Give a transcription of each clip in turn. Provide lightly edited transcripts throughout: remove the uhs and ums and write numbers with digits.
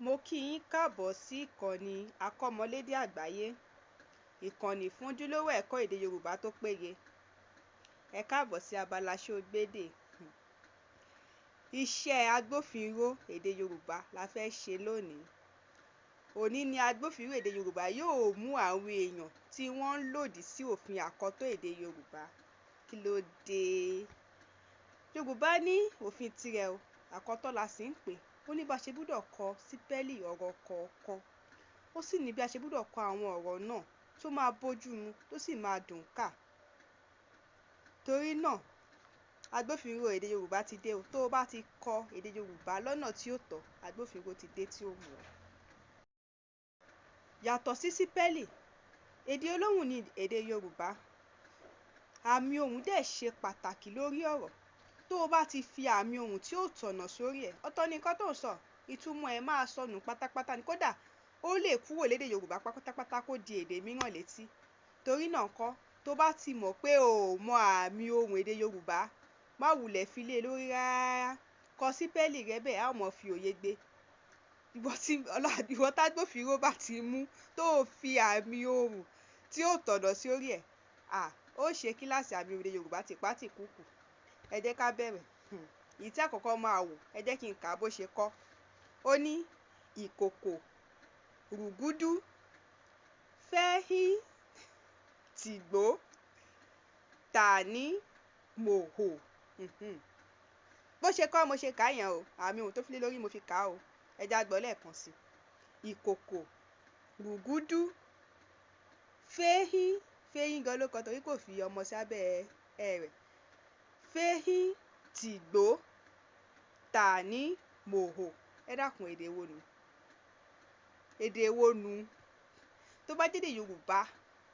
Mo kí yín káàbọ̀ sí ìkànnì akọ́mọlédè àgbáyé, ìkànnì fún ojúlówó ẹ̀kọ́ èdè Yorùbá tó péye. Ẹ káàbọ̀ sí abala Ṣógbédè. Iṣẹ́ agbófinró èdè Yorùbá la fẹ́ ṣe lónìí. Òní ni agbófinró èdè Yorùbá yóò mú àwọn èèyàn tí wọ́n ń lòdì sí òfin àkọ́tọ̀ èdè Yorùbá. Kí ló dé? Yorùbá ní òfin tirẹ̀ o, àkọ́tọ̀ la sì ń pè é. Ó ní bá ṣe gbúdọ̀ kọ sípẹ́lì ọ̀rọ̀ kọ̀ọ̀kan. Ó sì ní bí a ṣe gbúdọ̀ kọ àwọn ọ̀rọ̀ náà tó máa bójú mu tó sì máa dùn kà. Torí náà, agbófinró èdè Yorùbá ti dé o. Tó o bá ti kọ èdè Yorùbá lọ́nà tí ó tọ́, agbófinró ti dé tí ó mú ọ. Yàtọ̀ sí sípẹ́lì, èdè olóhùn ni èdè Yorùbá. Àmì ohùn dẹ̀ ṣe pàtàkì lórí ọ̀rọ̀. Tó o bá ti fi àmì ohùn tí ó tọ̀nà sórí ẹ̀, ọ̀tọ̀ ni nǹkan tó ń sọ, ìtumọ̀ ẹ̀ máa sọnù pátápátá ni. Kódà ó lè kúrò lédè Yorùbá pátápátá kó di èdè mìíràn létí. Torí náà ńkọ́, tó bá ti mọ̀ pé o ò mọ àmì ohùn èdè Yorùbá, má wulẹ̀ fi lé lórí rárá. Kọ sípẹ́lì rẹ bẹ́ẹ̀, a ó mọ̀ fi òye gbé. Ìwọ tágbófinró bá ti mú tó o fi àmì ohùn tí ó tọ̀nà sórí ẹ̀, ó ṣe kíláàsì àmì ohùn èdè Yorùbá tìpátìkúùkù. Ẹ jẹ́ ká bẹ̀rẹ̀. Èyí tí àkọ́kọ́ máa wò, ẹ jẹ́ kí n kà á bó ṣe kọ́. Ó ní ìkòkò rùgúdú fẹ́hí tìgbó tàní mòhò. Bó ṣe kọ́ mo ṣe kà á yẹn o, àmì ohùn tó fi lé lórí mo fi kà á o. Ẹ já gbọ́ lẹ́ẹ̀kan sí i. Ìkòkò rùgúdú fẹ́hí gan ló kọ torí kò fi ọmọ sábẹ́ ẹ rẹ̀. Fẹ́hí tìgbó tàní mòhò. Ẹ dákun, èdè wo nu? Èdè wo nu? Tó bá jẹ́ èdè Yorùbá,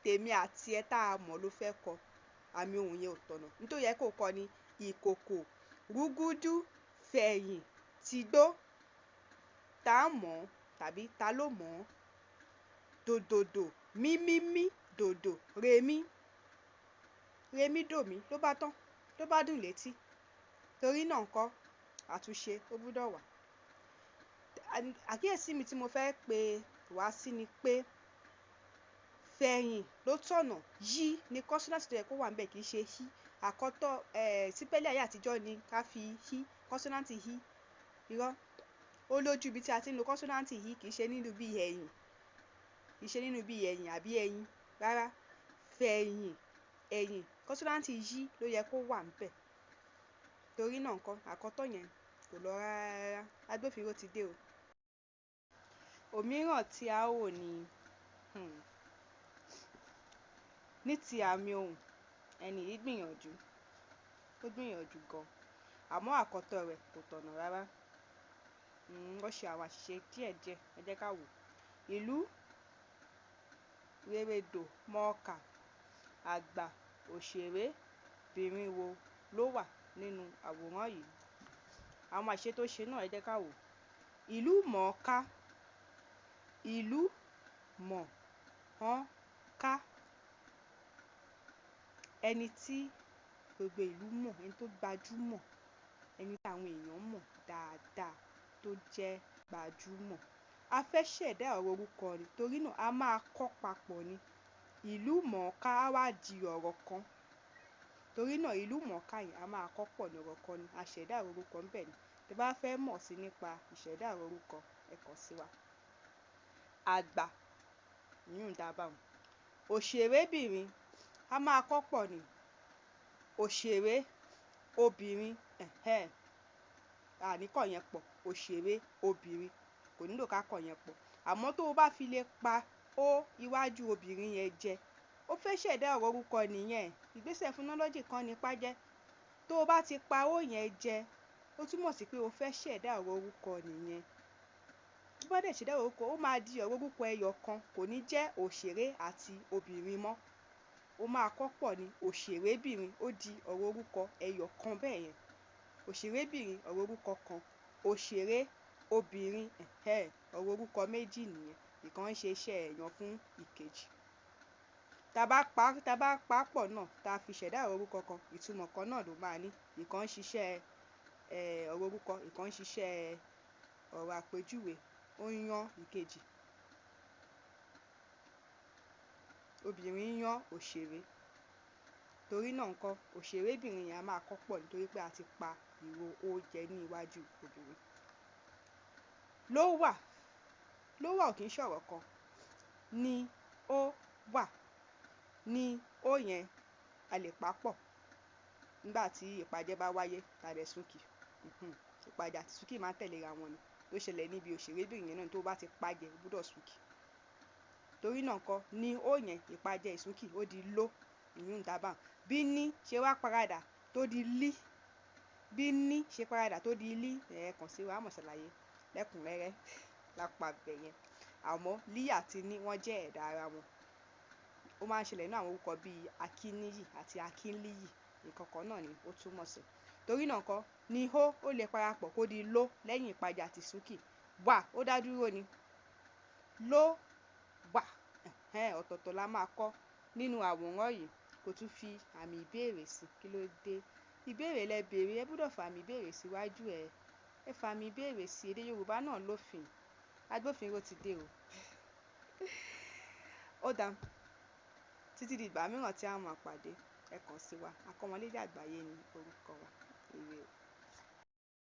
tèmi àti ẹ tá a mọ̀ ló fẹ́ kọ, àmì ohùn yẹn ò tọ̀nà. Nítorí yẹ kó kọ ni ìkòkò rúgúdú fẹ̀yìn tìgbó. Ta mọ̀ tàbí ta ló mọ̀? Dòdòdò mímímí dòdò remí. Remí dòmí ló bá tán, ló bá dùn létí. Torí náà ńkọ́, àtúnṣe ó gbúdọ̀ wà. Àkíyèsí mi tí mo fẹ́ pe wá sí ni pé fẹ̀yìn ló tọ̀nà, yí ni kọ́nsọ́náǹtì tó yẹ kó wà níbẹ̀ kì í ṣe hí. Àkọ́tọ̀ sípẹ́lì ayé àtijọ́ ni ká fi hí, kọ́nsọ́náǹtì hí. Irọ́, ó lójú ibi tí a ti ń lo kọ́nsọ́náǹtì hí, kì í ṣe nínú bí ẹ̀yìn. Kì í ṣe nínú bí ẹ̀yìn àbí ẹyin. Rárá, fẹ̀yìn, ẹ̀yìn, kọ́nsọ́náǹtì yí ló yẹ kó wà níbẹ̀. Torí náà ńkọ́, àkọ́tọ̀ yẹn kò lọ rárá. Agbófinró ti dé o. Òmíràn tí a ó wò ni ní ti àmì ohùn. Ẹni yìí gbìyànjú, ó gbìyànjú gan. Àmọ́ àkọ́tọ̀ rẹ̀ kò tọ̀nà rárá. Ó ṣe àwọn àṣìṣe díẹ̀díẹ̀. Ẹ jẹ́ ká wò. Ìlú rèrèdò mọ̀ọ́kà àgbà òṣèré bìnrin wo ló wà nínú àwòrán yìí? Àwọn àṣìṣe tó ṣe náà ẹ jẹ́ ká wò. Ìlú mọ̀ọ́ká, ìlú mọ̀ọ́ká. Ẹni tí gbogbo ìlú mọ̀, ẹni tó gbajúmọ̀, ẹni tí àwọn èèyàn mọ̀ dáadáa tó jẹ́ gbajúmọ̀. A fẹ́ ṣẹ̀dá ọ̀rọ̀ orúkọ ni, torí náà a máa kọ́ papọ̀ ni. Ìlú mọ̀ọ́ká á wá di ọ̀rọ̀ kan. Torí náà ìlú mọ̀ọ́ká yìí a máa kọ́ pọ̀ ní ọ̀rọ̀ kan ni. A ṣẹ̀dá ọ̀rọ̀ orúkọ ńbẹ̀ ni. Tí ẹ bá fẹ́ mọ̀ sí nípa ìṣẹ̀dá ọ̀rọ̀ orúkọ, ẹ kàn sí wa. Àgbà, ìyún dà báun. Òṣèrébìnrin, a máa kọ́ pọ̀ ni. Òṣèré obìnrin, àní kọ́ yẹn pọ̀. Òṣèré obìnrin, kò nílò ká kọ́ yẹn pọ̀. Àmọ́ tó o bá fi lè pa ó iwájú obìnrin yẹn jẹ, ó fẹ́ ṣẹ̀dá ọ̀rọ̀ orúkọ nìyẹn. Ìgbésẹ̀ fúnọ́lọ́jì kan nípa jẹ́. Tó o bá ti pa ó yẹn jẹ, ó túmọ̀ sí pé o fẹ́ ṣẹ̀dá ọ̀rọ̀ orúkọ nìyẹn. Tó bá dẹ̀ ṣẹ̀dá ọ̀rọ̀ orúkọ, ó máa di ọ̀rọ̀ orúkọ ẹyọ kan, kò ní jẹ́ òṣèré àti obìnrin mọ́. Ó máa kọ́ pọ̀ ni. Òṣèrébìnrin, ó di ọ̀rọ̀ orúkọ ẹyọ kan bẹ́ẹ̀ yẹn. Òṣèrébìnrin, ọ̀rọ̀ orúkọ kan. Òṣèré obìnrin, ọ̀rọ̀ orúkọ méjì nìyẹn. Ìkan ń ṣe iṣẹ́ ẹ̀yán fún ìkejì. Tá bá pa pọ̀ náà, tá fi ṣẹ̀dá ọ̀rọ̀ orúkọ kan, ìtumọ̀ kan náà ló máa ní. Ìkan ń ṣiṣẹ́ ọ̀rọ̀ orúkọ, ìkan ń ṣiṣẹ́ ọ̀rọ̀ àpèjúwe. ó ń yán ìkejì. Obìnrin ń yán òṣèré. Torí náà ńkọ́, òṣèrébìnrin yẹn a máa kọ́ pọ̀ nítorí pé a ti pa ìró ó jẹ ní iwájú obìnrin. Ló wà. Ló wà ò kí ń ṣọ̀rọ̀ kan. Ni ó wà. Ni ó yẹn a lè pa pọ̀ nígbà tí ìpàjẹ́ bá wáyé tàdé súnkì. Ìpàjẹ́ àti súnkì máa ń tẹ̀léra wọn ni. Ló ṣẹlẹ̀ níbi òṣèrébìnrin yẹn náà tó bá ti pàjẹ́ ó gbúdọ̀ súnkì. Torí náà ńkọ́, ni ó yẹn ìpàjẹ́ ìsúnkì ó di ló, ìyún dábàá. Bí ní ṣe wá paradà tó di lí. Bí ní ṣe paradà tó di lí. Kàn sí wa mọ̀ ṣàlàyé lẹ́kùnrẹ́rẹ́ lápá ibẹ̀ yẹn. Àmọ́ lí àti ní wọ́n jẹ́ ẹ̀dá ara wọn. Ó máa ń ṣẹlẹ̀ nínú àwọn orúkọ bíi Akíníyì àti Akínlíyì. Nǹkan kan náà ni ó túmọ̀ sí. Torí náà ńkọ́, ni ó lè parapọ̀ kó di ló lẹ́yìn ìpàjẹ́ àti súnkì. Wà ó dá dúró ni. Ló wà. Ọ̀tọ̀ọ̀tọ̀ la máa kọ́ nínú àwòrán yìí. Kò tún fi àmì ìbéèrè sí. Kí ló dé? Ìbéèrè lẹ béèrè, ẹ gbúdọ̀ fa àmì ìbéèrè síwájú ẹ. Ẹ fa àmì ìbéèrè sí. Èdè Yorùbá náà lófin. Agbófinró ti dé o. Ó dáa. Títí di ìgbà mìíràn tí a máa pàdé, ẹ kàn sí wa. Akọ́mọlédè Àgbáyé ni orúkọ wa. Ire o.